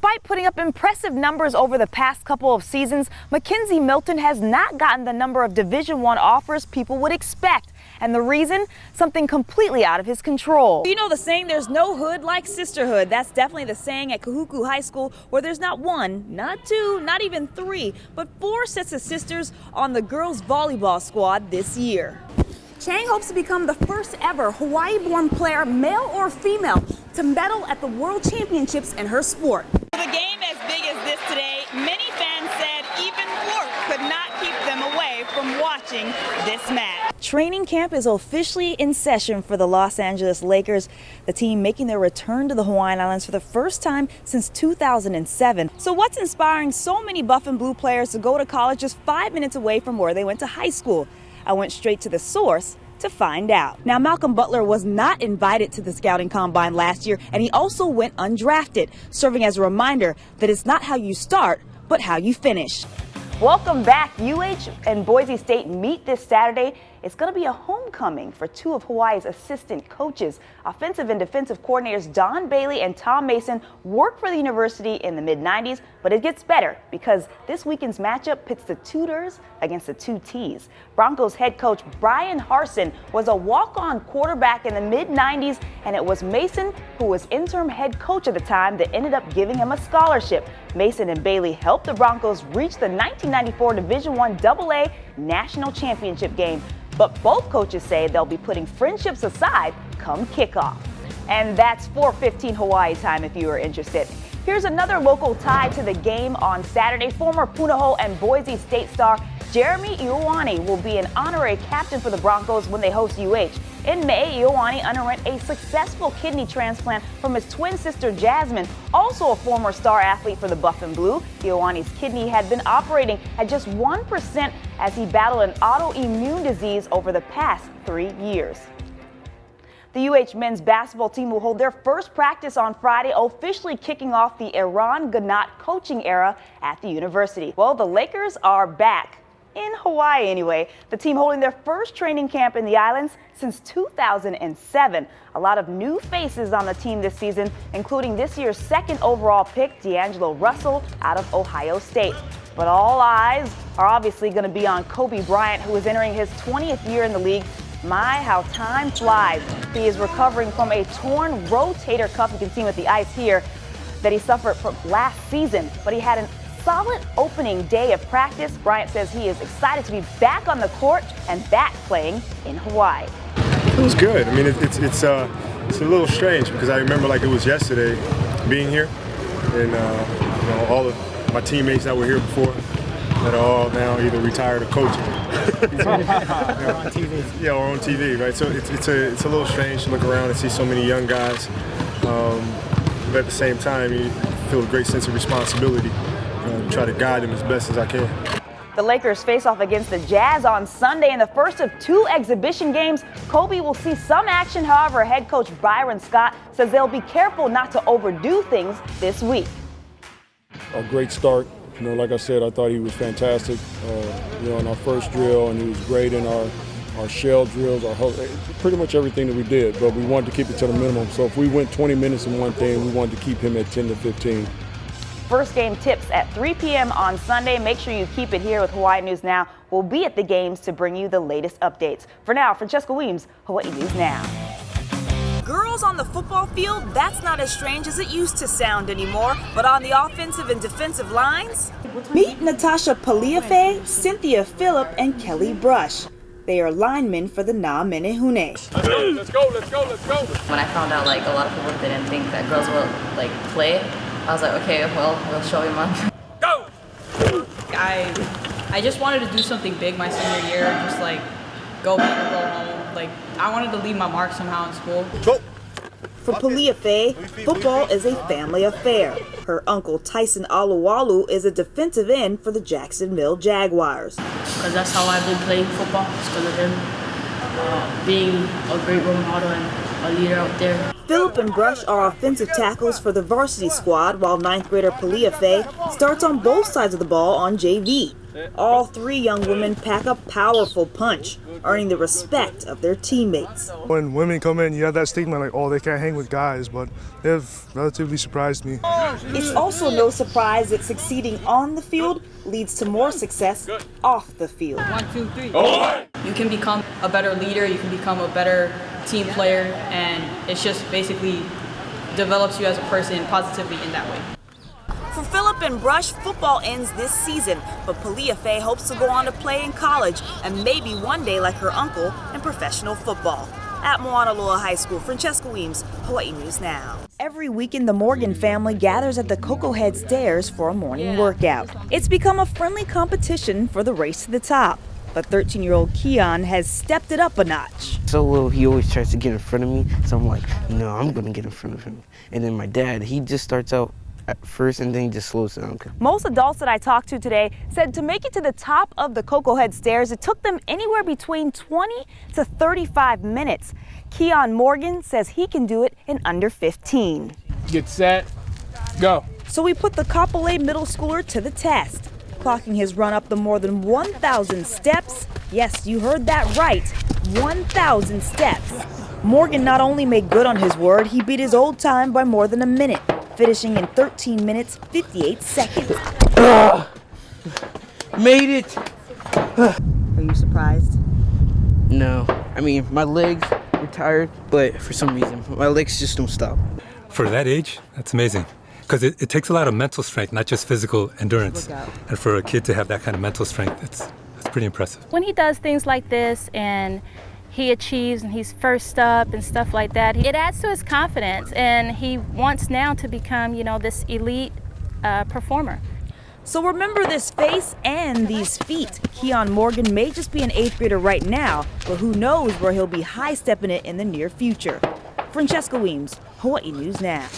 Despite putting up impressive numbers over the past couple of seasons, Mackenzie Milton has not gotten the number of Division I offers people would expect. And the reason? Something completely out of his control. You know the saying, there's no hood like sisterhood. That's definitely the saying at Kahuku High School, where there's not one, not two, not even three, but 4 sets of sisters on the girls volleyball squad this year. Chang hopes to become the first ever Hawaii-born player, male or female, to medal at the World Championships in her sport. With a game as big as this today, many fans said even work could not keep them away from watching this match. Training camp is officially in session for the Los Angeles Lakers, the team making their return to the Hawaiian Islands for the first time since 2007. So what's inspiring so many Buff and Blue players to go to college just 5 minutes away from where they went to high school? I went straight to the source to find out. Now, Malcolm Butler was not invited to the scouting combine last year, and he also went undrafted, serving as a reminder that it's not how you start, but how you finish. Welcome back. UH and Boise State meet this Saturday. It's going to be a homecoming for 2 of Hawaii's assistant coaches. Offensive and defensive coordinators Don Bailey and Tom Mason worked for the university in the mid-90s, but it gets better because this weekend's matchup pits the Tudors against the 2 Ts. Broncos head coach Brian Harsin was a walk-on quarterback in the mid-90s, and it was Mason, who was interim head coach at the time, that ended up giving him a scholarship. Mason and Bailey helped the Broncos reach the 1994 Division I AA National Championship game. But both coaches say they'll be putting friendships aside come kickoff. And that's 4:15 Hawaii time if you are interested. Here's another local tie to the game on Saturday. Former Punahou and Boise State star Jeremy Ioane will be an honorary captain for the Broncos when they host UH. In May, Ioane underwent a successful kidney transplant from his twin sister Jasmine, also a former star athlete for the Buff and Blue. Ioane's kidney had been operating at just 1% as he battled an autoimmune disease over the past 3 years. The UH men's basketball team will hold their first practice on Friday, officially kicking off the Eran Ganot coaching era at the university. Well, the Lakers are back. In Hawaii anyway, the team holding their first training camp in the islands since 2007. A lot of new faces on the team this season, including this year's 2nd overall pick, D'Angelo Russell, out of Ohio State. But all eyes are obviously going to be on Kobe Bryant, who is entering his 20th year in the league. My, how time flies. He is recovering from a torn rotator cuff, you can see with the ice here, that he suffered from last season. But he had an solid opening day of practice. Bryant says he is excited to be back on the court and back playing in Hawaii. It was good. I mean, it's a little strange because I remember like it was yesterday being here, and all of my teammates that were here before that are all now either retired or coaching. Or on TV. Yeah, or on TV, right? So it's a little strange to look around and see so many young guys, but at the same time, you feel a great sense of responsibility. Try to guide them as best as I can. The Lakers face off against the Jazz on Sunday in the first of 2 exhibition games. Kobe will see some action, however, head coach Byron Scott says they'll be careful not to overdo things this week. A great start. Like I said, I thought he was fantastic, in our first drill, and he was great in our shell drills, pretty much everything that we did, but we wanted to keep it to the minimum. So if we went 20 minutes in one thing, we wanted to keep him at 10 to 15. First game tips at 3 p.m. on Sunday. Make sure you keep it here with Hawaii News Now. We'll be at the games to bring you the latest updates. For now, FRANCESCA WEEMS, Hawaii News Now. Girls on the football field, that's not as strange as it used to sound anymore. But on the offensive and defensive lines, meet Natasha Paliafe, Cynthia Phillip, and Kelly Brush. They are linemen for the Na Menehune. Let's go. When I found out a lot of people didn't think that girls would play, I was like, okay, well, we'll show him up. Go! I just wanted to do something big my senior year, just go big or go home. I wanted to leave my mark somehow in school. Go! For Paliafe, football is a family affair. Her uncle Tyson Alualu is a defensive end for the Jacksonville Jaguars. Because that's how I've been playing football, because of him being a great role model and a leader out there. Phillip and Brush are offensive tackles for the varsity squad, while 9th grader Paliafe starts on both sides of the ball on JV. All three young women pack a powerful punch, earning the respect of their teammates. When women come in, you have that stigma like, oh, they can't hang with guys, but they've relatively surprised me. It's also no surprise that succeeding on the field leads to more success off the field. 1, 2, 3. You can become a better leader, you can become a better team player, and it's just basically develops you as a person positively in that way. For Phillip and Brush, football ends this season, but Palia Faye hopes to go on to play in college and maybe one day, like her uncle, in professional football. At Mauna Loa High School, Francesca Weems, Hawaii News Now. Every weekend, the Morgan family gathers at the Cocoa Head Stairs for a morning workout. It's become a friendly competition for the race to the top. But 13-year-old Keon has stepped it up a notch. So little, he always tries to get in front of me, so I'm like, no, I'm gonna get in front of him. And then my dad, he just starts out at first and then he just slows down. Most adults that I talked to today said to make it to the top of the Cocoa Head Stairs, it took them anywhere between 20 to 35 minutes. Keon Morgan says he can do it in under 15. Get set, go. So we put the Kapolei middle schooler to the test, clocking his run up the more than 1,000 steps. Yes, you heard that right, 1,000 steps. Morgan not only made good on his word, he beat his old time by more than a minute, finishing in 13 minutes, 58 seconds. Made it! Are you surprised? No, I mean, my legs were tired, but for some reason, my legs just don't stop. For that age, that's amazing. Because it takes a lot of mental strength, not just physical endurance. And for a kid to have that kind of mental strength, that's pretty impressive. When he does things like this and he achieves and he's first up and stuff like that, it adds to his confidence, and he wants now to become, you know, this elite performer. So remember this face and these feet. Keon Morgan may just be an 8th grader right now, but who knows where he'll be high-stepping it in the near future. Francesca Weems, Hawaii News Now.